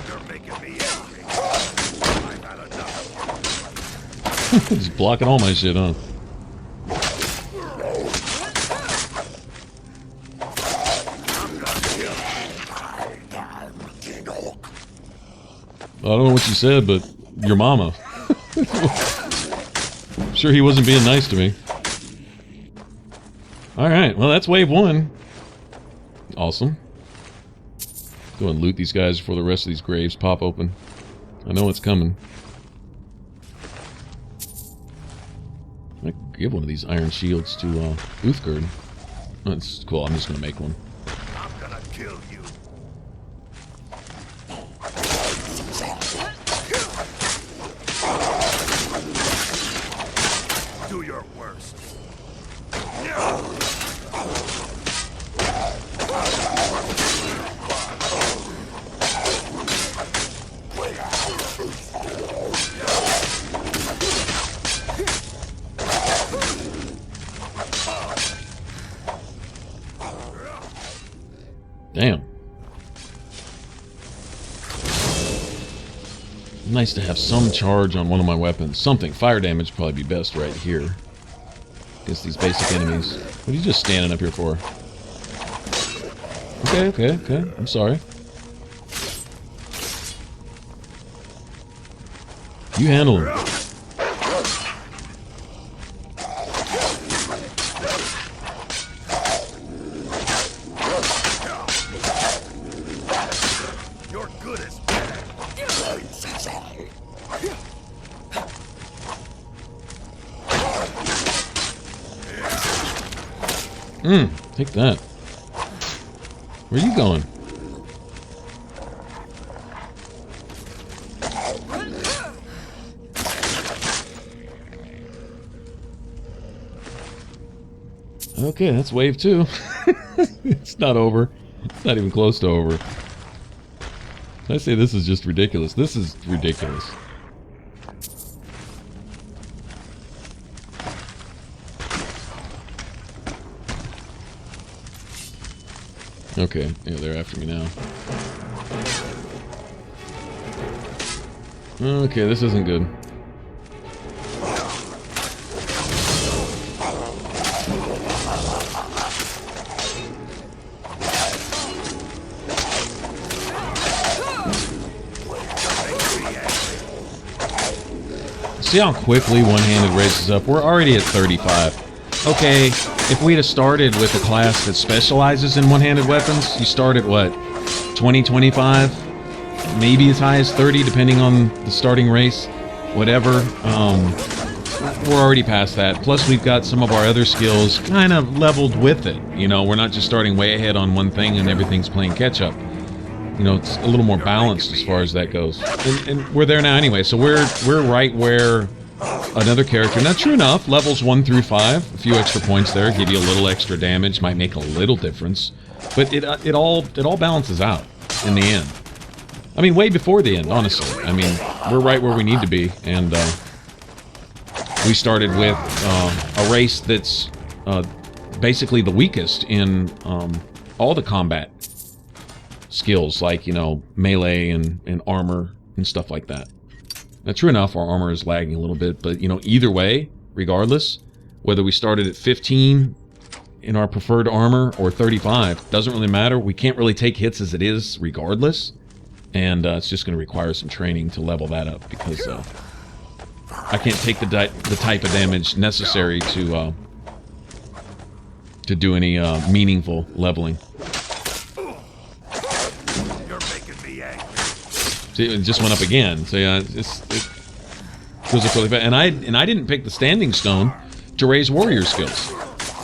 Speaker 2: You're making me angry. I've had enough.
Speaker 1: Just blocking all my shit, huh? I don't know what you said, but your mama. I'm sure he wasn't being nice to me. Alright, well that's wave one. Awesome. Go and loot these guys before the rest of these graves pop open. I know it's coming. I could give one of these iron shields to Wuuthrad. That's cool, I'm just gonna make one.
Speaker 2: I'm gonna kill you. Do your worst.
Speaker 1: Damn. Nice to have some charge on one of my weapons. Something. Fire damage would probably be best right here. Against these basic enemies. What are you just standing up here for? Okay. I'm sorry. You handle him.
Speaker 2: You're good as dead.
Speaker 1: Take that. Where are you going? Okay, that's wave two. It's not over. It's not even close to over. I say this is just ridiculous. This is ridiculous. Okay, yeah, they're after me now. Okay, this isn't good. See how quickly one-handed races up? We're already at 35. okay, if we'd have started with a class that specializes in one-handed weapons, you start at what, 20, 25, maybe as high as 30, depending on the starting race, whatever. We're already past that. Plus, we've got some of our other skills kind of leveled with it. You know, we're not just starting way ahead on one thing and everything's playing catch-up. You know, it's a little more balanced as far as that goes. And we're there now anyway, so we're right where another character. Now, true enough, levels 1 through 5, a few extra points there, give you a little extra damage, might make a little difference. But it all balances out in the end. I mean, way before the end, honestly. I mean, we're right where we need to be, and we started with a race that's basically the weakest in all the combat skills, like, you know, melee and armor and stuff like that. Now, true enough, our armor is lagging a little bit, but, you know, either way, regardless, whether we started at 15 in our preferred armor or 35, doesn't really matter. We can't really take hits as it is, regardless, and it's just going to require some training to level that up, because I can't take the type of damage necessary to do any meaningful leveling. See, it just went up again. So yeah, it goes up really fast. And I didn't pick the standing stone to raise warrior skills.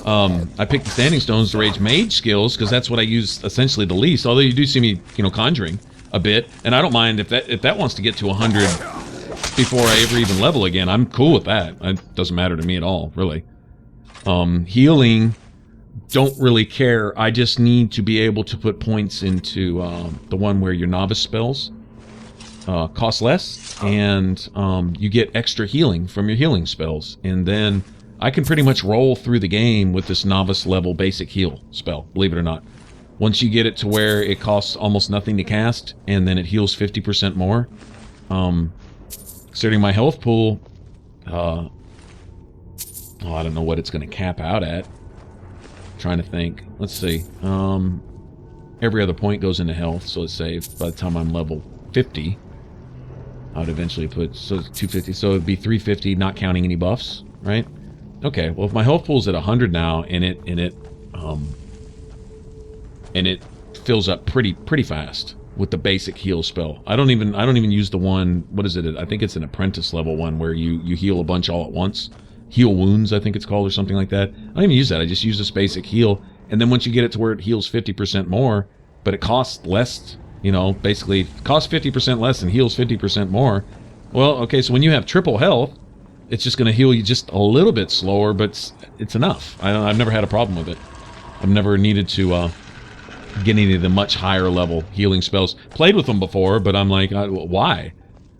Speaker 1: I picked the standing stones to raise mage skills because that's what I use essentially the least. Although you do see me, you know, conjuring a bit, and I don't mind if that wants to get to 100 before I ever even level again. I'm cool with that. It doesn't matter to me at all, really. Healing, don't really care. I just need to be able to put points into the one where your novice spells cost less, and you get extra healing from your healing spells, and then I can pretty much roll through the game with this novice level basic heal spell, believe it or not. Once you get it to where it costs almost nothing to cast, and then it heals 50% more, considering my health pool, I don't know what it's going to cap out at. I'm trying to think. Let's see. Every other point goes into health, so let's say by the time I'm level 50, I would eventually put, so it's 250, so it'd be 350, not counting any buffs, right? Okay, well, if my health pool's at 100 now, and it fills up pretty fast with the basic heal spell. I don't even use the one, what is it? I think it's an apprentice level one where you heal a bunch all at once. Heal wounds, I think it's called, or something like that. I don't even use that. I just use this basic heal, and then once you get it to where it heals 50% more, but it costs less. You know, basically, it costs 50% less and heals 50% more. Well, okay, so when you have triple health, it's just going to heal you just a little bit slower, but it's enough. I've never had a problem with it. I've never needed to get any of the much higher level healing spells. Played with them before, but I'm like, why?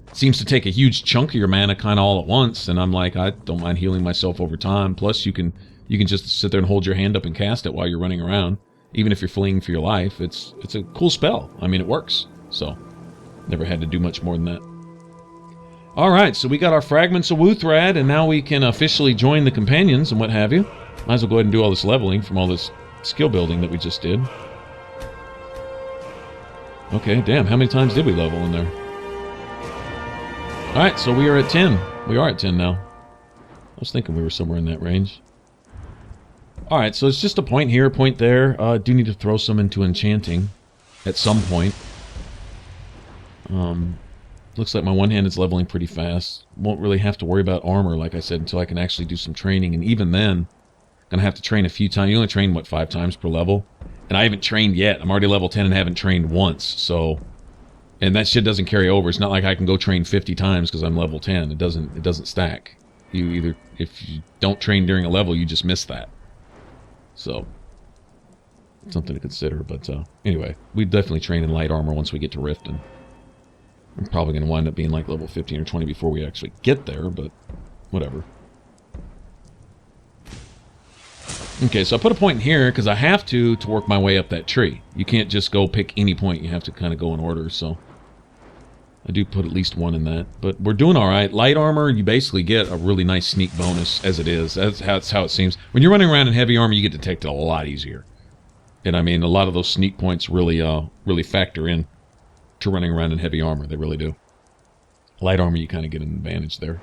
Speaker 1: It seems to take a huge chunk of your mana kind of all at once, and I'm like, I don't mind healing myself over time. Plus, you can just sit there and hold your hand up and cast it while you're running around. Even if you're fleeing for your life, it's a cool spell. I mean, it works. So, never had to do much more than that. Alright, so we got our Fragments of Wuuthrad, and now we can officially join the companions and what have you. Might as well go ahead and do all this leveling from all this skill building that we just did. Okay, damn, how many times did we level in there? Alright, so we are at 10. We are at 10 now. I was thinking we were somewhere in that range. Alright, so it's just a point here, a point there. I do need to throw some into enchanting at some point. Looks like my one hand is leveling pretty fast. Won't really have to worry about armor, like I said, until I can actually do some training. And even then, I'm going to have to train a few times. You only train, what, 5 times per level? And I haven't trained yet. I'm already level 10 and haven't trained once, so... And that shit doesn't carry over. It's not like I can go train 50 times because I'm level 10. It doesn't stack. You either... If you don't train during a level, you just miss that. So, something to consider, but anyway, we definitely train in light armor once we get to Rift, and I'm probably going to wind up being like level 15 or 20 before we actually get there, but whatever. Okay, so I put a point in here because I have to work my way up that tree. You can't just go pick any point, you have to kind of go in order, so I do put at least one in that, but we're doing alright. Light armor, you basically get a really nice sneak bonus as it is. That's how it seems. When you're running around in heavy armor, you get detected a lot easier. And I mean, a lot of those sneak points really factor in to running around in heavy armor. They really do. Light armor, you kind of get an advantage there.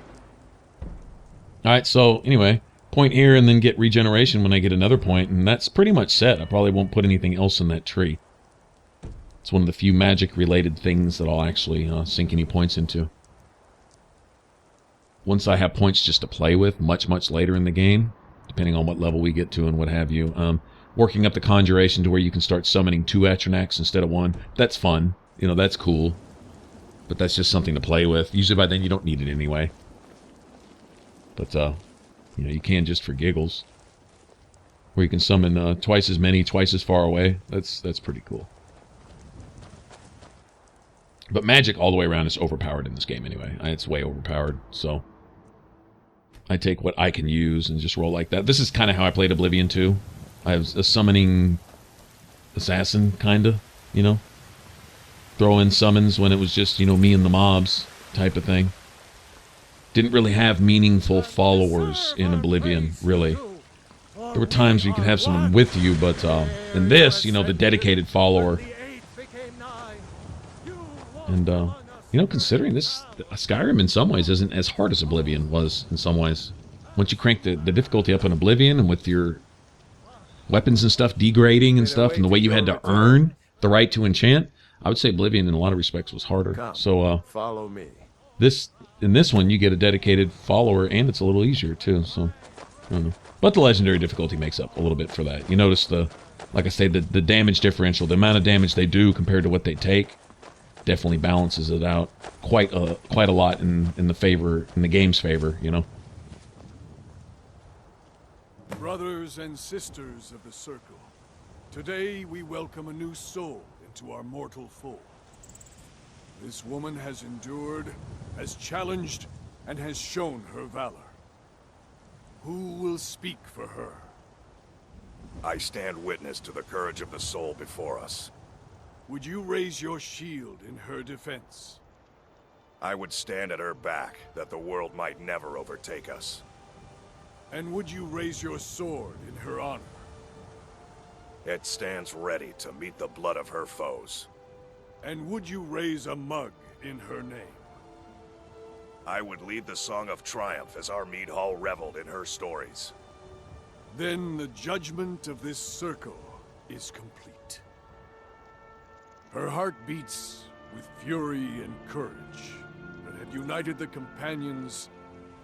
Speaker 1: Alright, so anyway, point here and then get regeneration when I get another point, and that's pretty much set. I probably won't put anything else in that tree. It's one of the few magic-related things that I'll actually sink any points into. Once I have points just to play with, much later in the game, depending on what level we get to and what have you, working up the conjuration to where you can start summoning 2 Atronachs instead of 1, that's fun. You know, that's cool. But that's just something to play with. Usually by then you don't need it anyway. But, you know, you can just for giggles. Where you can summon twice as many, twice as far away. That's pretty cool. But magic all the way around is overpowered in this game anyway. It's way overpowered, so I take what I can use and just roll like that. This is kind of how I played Oblivion 2. I was a summoning assassin, kind of, you know? Throw in summons when it was just, you know, me and the mobs type of thing. Didn't really have meaningful followers in Oblivion, really. There were times where you could have someone with you, but in this, you know, the dedicated follower. And, you know, considering this, Skyrim in some ways isn't as hard as Oblivion was in some ways. Once you crank the difficulty up in Oblivion and with your weapons and stuff degrading and stuff, and the way you had to earn the right to enchant, I would say Oblivion in a lot of respects was harder. So,
Speaker 5: follow me.
Speaker 1: In this one, you get a dedicated follower, and it's a little easier, too, so, I don't know. But the legendary difficulty makes up a little bit for that. You notice like I say, the damage differential, the amount of damage they do compared to what they take, definitely balances it out quite a lot in the game's favor, you know.
Speaker 6: Brothers and sisters of the Circle, today we welcome a new soul into our mortal fold. This woman has endured, has challenged, and has shown her valor. Who will speak for her?
Speaker 2: I stand witness to the courage of the soul before us.
Speaker 6: Would you raise your shield in her defense?
Speaker 2: I would stand at her back, that the world might never overtake us.
Speaker 6: And would you raise your sword in her honor?
Speaker 2: It stands ready to meet the blood of her foes.
Speaker 6: And would you raise a mug in her name?
Speaker 2: I would lead the song of triumph as our mead hall reveled in her stories.
Speaker 6: Then the judgment of this circle is complete. Her heart beats with fury and courage that had united the companions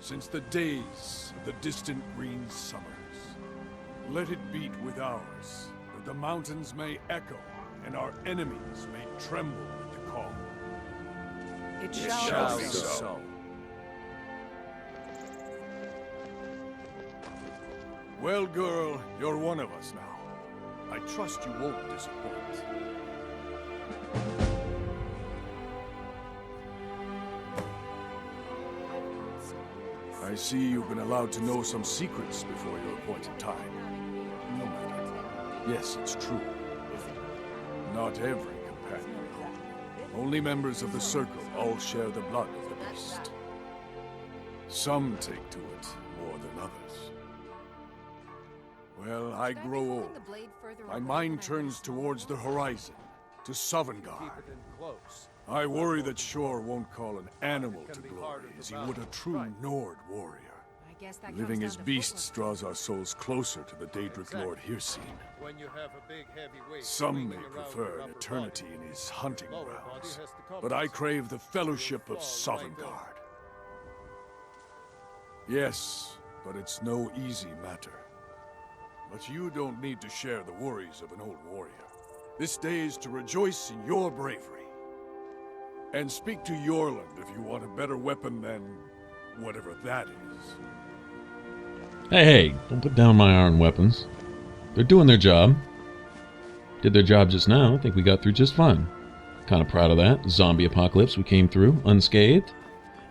Speaker 6: since the days of the distant green summers. Let it beat with ours, that the mountains may echo and our enemies may tremble at the call.
Speaker 4: It
Speaker 2: shall be so.
Speaker 6: Well, girl, you're one of us now. I trust you won't disappoint. I see you've been allowed to know some secrets before your appointed time. No matter. Yes, it's true. Not every companion. Only members of the Circle all share the blood of the beast. Some take to it more than others. Well, I grow old. My mind turns towards the horizon, to Sovngarde. I worry that Shor won't call an animal to glory as he would a true Nord warrior. Living as beasts draws our souls closer to the Daedric Lord Hircine. Some may prefer an eternity in his hunting grounds, but I crave the fellowship of Sovngarde. Yes, but it's no easy matter. But you don't need to share the worries of an old warrior. This day is to rejoice in your bravery. And speak to Yorland if you want a better weapon than whatever that is.
Speaker 1: Hey, don't put down my iron weapons. They're doing their job. Did their job just now. I think we got through just fine. Kind of proud of that. Zombie apocalypse, we came through unscathed.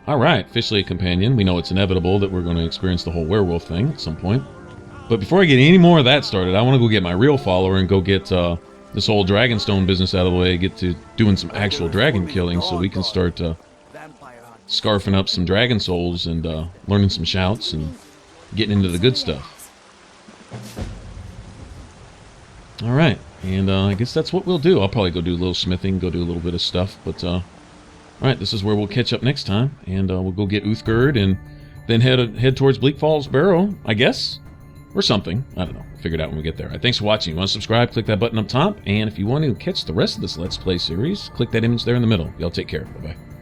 Speaker 1: Alright, officially a companion. We know it's inevitable that we're going to experience the whole werewolf thing at some point. But before I get any more of that started, I want to go get my real follower and go get this whole Dragonstone business out of the way, get to doing some actual dragon killing so we can start scarfing up some dragon souls and learning some shouts and getting into the good stuff. Alright, and I guess that's what we'll do. I'll probably go do a little smithing, go do a little bit of stuff, but alright, this is where we'll catch up next time, and we'll go get Wuuthrad and then head towards Bleak Falls Barrow, I guess, or something. I don't know. We'll figure it out when we get there. Thanks for watching. You want to subscribe? Click that button up top. And if you want to catch the rest of this Let's Play series, click that image there in the middle. Y'all take care. Bye-bye.